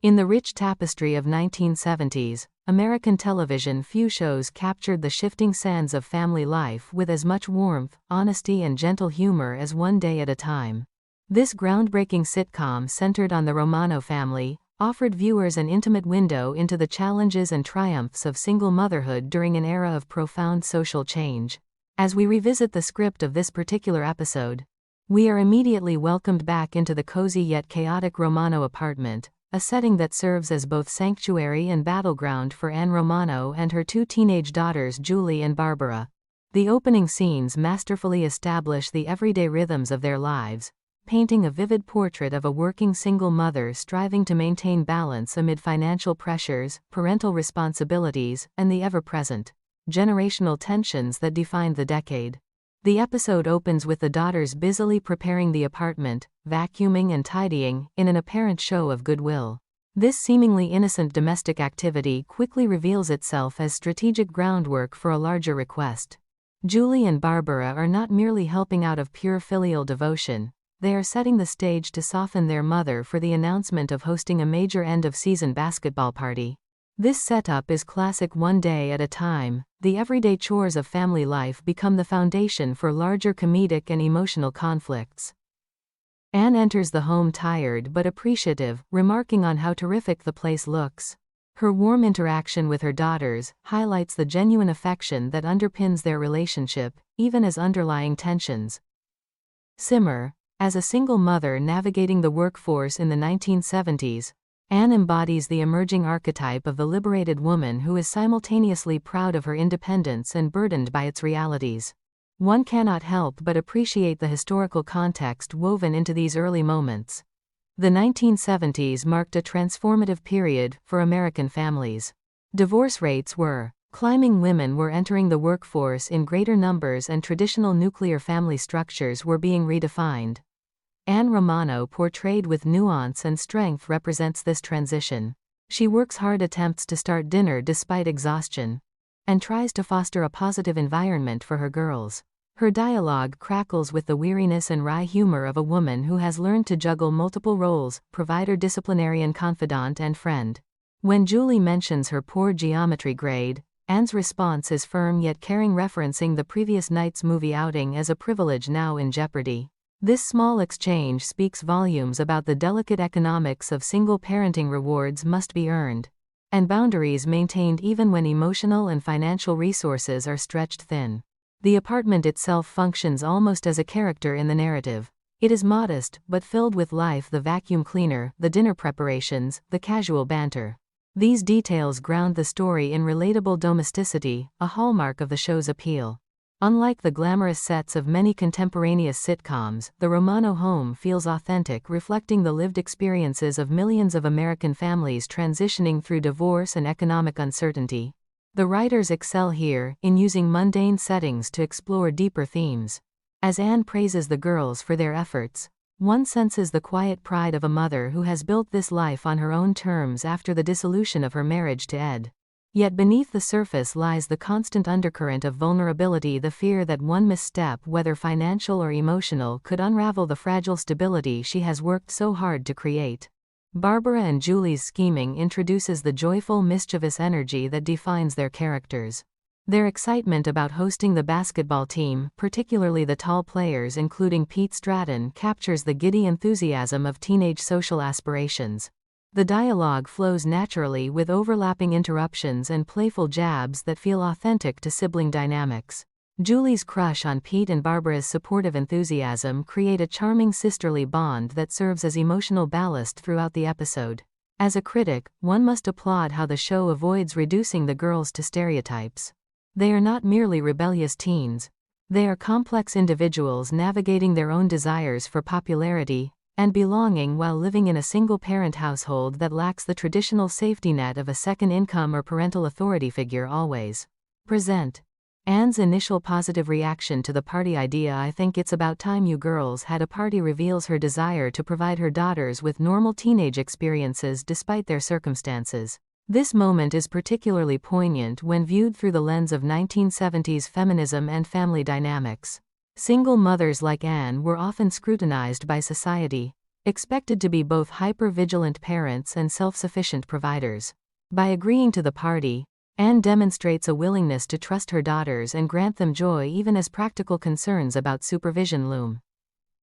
In the rich tapestry of 1970s, American television, few shows captured the shifting sands of family life with as much warmth, honesty and gentle humor as One Day at a Time. This groundbreaking sitcom, centered on the Romano family, offered viewers an intimate window into the challenges and triumphs of single motherhood during an era of profound social change. As we revisit the script of this particular episode, we are immediately welcomed back into the cozy yet chaotic Romano apartment, a setting that serves as both sanctuary and battleground for Anne Romano and her two teenage daughters Julie and Barbara. The opening scenes masterfully establish the everyday rhythms of their lives, painting a vivid portrait of a working single mother striving to maintain balance amid financial pressures, parental responsibilities, and the ever-present generational tensions that defined the decade. The episode opens with the daughters busily preparing the apartment, vacuuming and tidying, in an apparent show of goodwill. This seemingly innocent domestic activity quickly reveals itself as strategic groundwork for a larger request. Julie and Barbara are not merely helping out of pure filial devotion, they are setting the stage to soften their mother for the announcement of hosting a major end-of-season basketball party. This setup is classic One Day at a Time. The everyday chores of family life become the foundation for larger comedic and emotional conflicts. Anne enters the home tired but appreciative, remarking on how terrific the place looks. Her warm interaction with her daughters highlights the genuine affection that underpins their relationship, even as underlying tensions simmer. As a single mother navigating the workforce in the 1970s, Anne embodies the emerging archetype of the liberated woman who is simultaneously proud of her independence and burdened by its realities. One cannot help but appreciate the historical context woven into these early moments. The 1970s marked a transformative period for American families. Divorce rates were climbing, women were entering the workforce in greater numbers, and traditional nuclear family structures were being redefined. Anne Romano, portrayed with nuance and strength, represents this transition. She works hard, attempts to start dinner despite exhaustion, and tries to foster a positive environment for her girls. Her dialogue crackles with the weariness and wry humor of a woman who has learned to juggle multiple roles: provider, disciplinarian, confidant, and friend. When Julie mentions her poor geometry grade, Anne's response is firm yet caring, referencing the previous night's movie outing as a privilege now in jeopardy. This small exchange speaks volumes about the delicate economics of single parenting. Rewards must be earned, and boundaries maintained even when emotional and financial resources are stretched thin. The apartment itself functions almost as a character in the narrative. It is modest, but filled with life: the vacuum cleaner, the dinner preparations, the casual banter. These details ground the story in relatable domesticity, a hallmark of the show's appeal. Unlike the glamorous sets of many contemporaneous sitcoms, the Romano home feels authentic, reflecting the lived experiences of millions of American families transitioning through divorce and economic uncertainty. The writers excel here, in using mundane settings to explore deeper themes. As Anne praises the girls for their efforts, one senses the quiet pride of a mother who has built this life on her own terms after the dissolution of her marriage to Ed. Yet beneath the surface lies the constant undercurrent of vulnerability, the fear that one misstep, whether financial or emotional, could unravel the fragile stability she has worked so hard to create. Barbara and Julie's scheming introduces the joyful, mischievous energy that defines their characters. Their excitement about hosting the basketball team, particularly the tall players including Pete Stratton, captures the giddy enthusiasm of teenage social aspirations. The dialogue flows naturally, with overlapping interruptions and playful jabs that feel authentic to sibling dynamics. Julie's crush on Pete and Barbara's supportive enthusiasm create a charming sisterly bond that serves as emotional ballast throughout the episode. As a critic, one must applaud how the show avoids reducing the girls to stereotypes. They are not merely rebellious teens. They are complex individuals navigating their own desires for popularity and belonging while living in a single-parent household that lacks the traditional safety net of a second income or parental authority figure always present. Anne's initial positive reaction to the party idea, "I think it's about time you girls had a party," reveals her desire to provide her daughters with normal teenage experiences despite their circumstances. This moment is particularly poignant when viewed through the lens of 1970s feminism and family dynamics. Single mothers like Anne were often scrutinized by society, expected to be both hyper-vigilant parents and self-sufficient providers. By agreeing to the party, Anne demonstrates a willingness to trust her daughters and grant them joy even as practical concerns about supervision loom.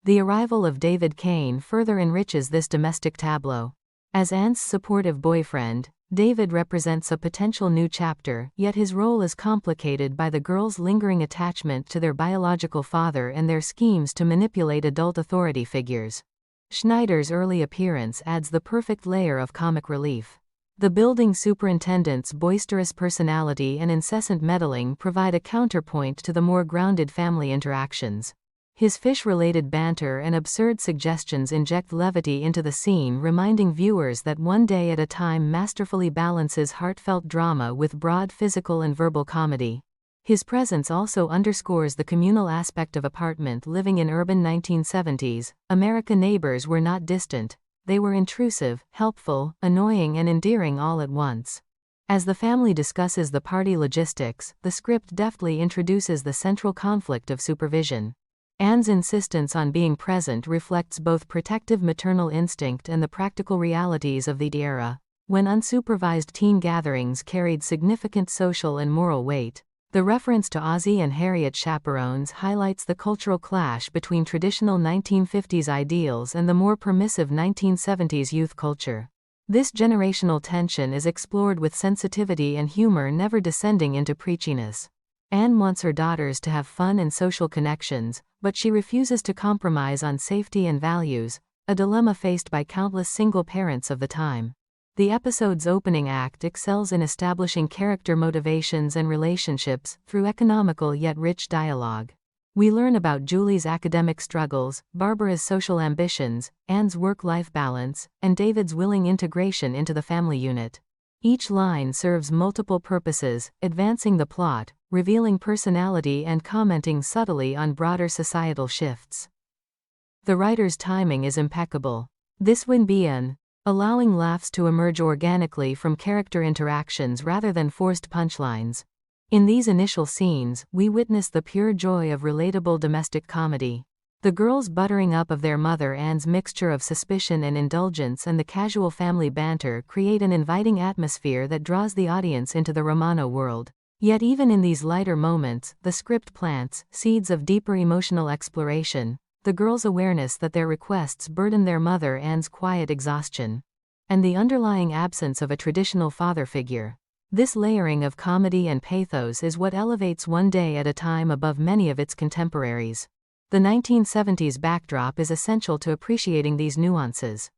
The arrival of David Kane further enriches this domestic tableau. As Anne's supportive boyfriend, David represents a potential new chapter, yet his role is complicated by the girls' lingering attachment to their biological father and their schemes to manipulate adult authority figures. Schneider's early appearance adds the perfect layer of comic relief. The building superintendent's boisterous personality and incessant meddling provide a counterpoint to the more grounded family interactions. His fish-related banter and absurd suggestions inject levity into the scene, reminding viewers that One Day at a Time masterfully balances heartfelt drama with broad physical and verbal comedy. His presence also underscores the communal aspect of apartment living in urban 1970s. American neighbors were not distant. They were intrusive, helpful, annoying and endearing all at once. As the family discusses the party logistics, the script deftly introduces the central conflict of supervision. Anne's insistence on being present reflects both protective maternal instinct and the practical realities of the era, when unsupervised teen gatherings carried significant social and moral weight. The reference to Ozzie and Harriet chaperones highlights the cultural clash between traditional 1950s ideals and the more permissive 1970s youth culture. This generational tension is explored with sensitivity and humor, never descending into preachiness. Anne wants her daughters to have fun and social connections, but she refuses to compromise on safety and values, a dilemma faced by countless single parents of the time. The episode's opening act excels in establishing character motivations and relationships through economical yet rich dialogue. We learn about Julie's academic struggles, Barbara's social ambitions, Anne's work-life balance, and David's willing integration into the family unit. Each line serves multiple purposes, advancing the plot, revealing personality and commenting subtly on broader societal shifts. The writer's timing is impeccable. This would be allowing laughs to emerge organically from character interactions rather than forced punchlines. In these initial scenes, we witness the pure joy of relatable domestic comedy. The girls' buttering up of their mother Anne's mixture of suspicion and indulgence and the casual family banter create an inviting atmosphere that draws the audience into the Romano world. Yet even in these lighter moments, the script plants seeds of deeper emotional exploration. The girls' awareness that their requests burden their mother Anne's quiet exhaustion, and the underlying absence of a traditional father figure. This layering of comedy and pathos is what elevates One Day at a Time above many of its contemporaries. The 1970s backdrop is essential to appreciating these nuances.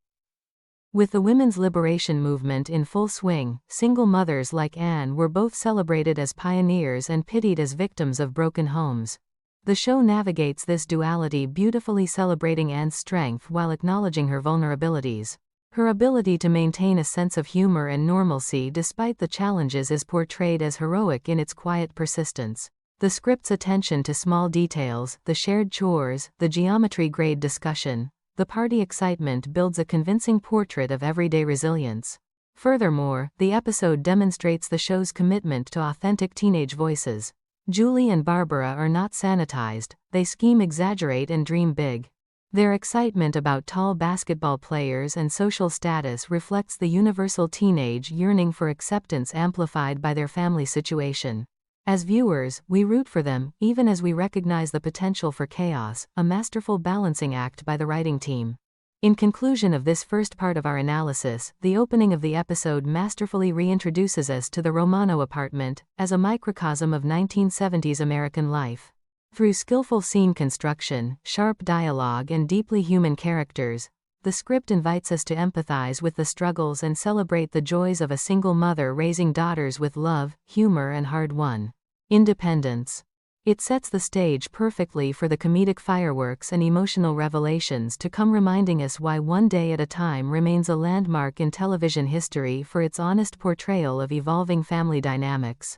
With the women's liberation movement in full swing, single mothers like Anne were both celebrated as pioneers and pitied as victims of broken homes. The show navigates this duality beautifully, celebrating Anne's strength while acknowledging her vulnerabilities. Her ability to maintain a sense of humor and normalcy despite the challenges is portrayed as heroic in its quiet persistence. The script's attention to small details, the shared chores, the geometry grade discussion, the party excitement builds a convincing portrait of everyday resilience. Furthermore, the episode demonstrates the show's commitment to authentic teenage voices. Julie and Barbara are not sanitized, they scheme, exaggerate and dream big. Their excitement about tall basketball players and social status reflects the universal teenage yearning for acceptance amplified by their family situation. As viewers, we root for them, even as we recognize the potential for chaos, a masterful balancing act by the writing team. In conclusion of this first part of our analysis, the opening of the episode masterfully reintroduces us to the Romano apartment, as a microcosm of 1970s American life. Through skillful scene construction, sharp dialogue and deeply human characters, the script invites us to empathize with the struggles and celebrate the joys of a single mother raising daughters with love, humor and hard-won independence. It sets the stage perfectly for the comedic fireworks and emotional revelations to come, reminding us why One Day at a Time remains a landmark in television history for its honest portrayal of evolving family dynamics.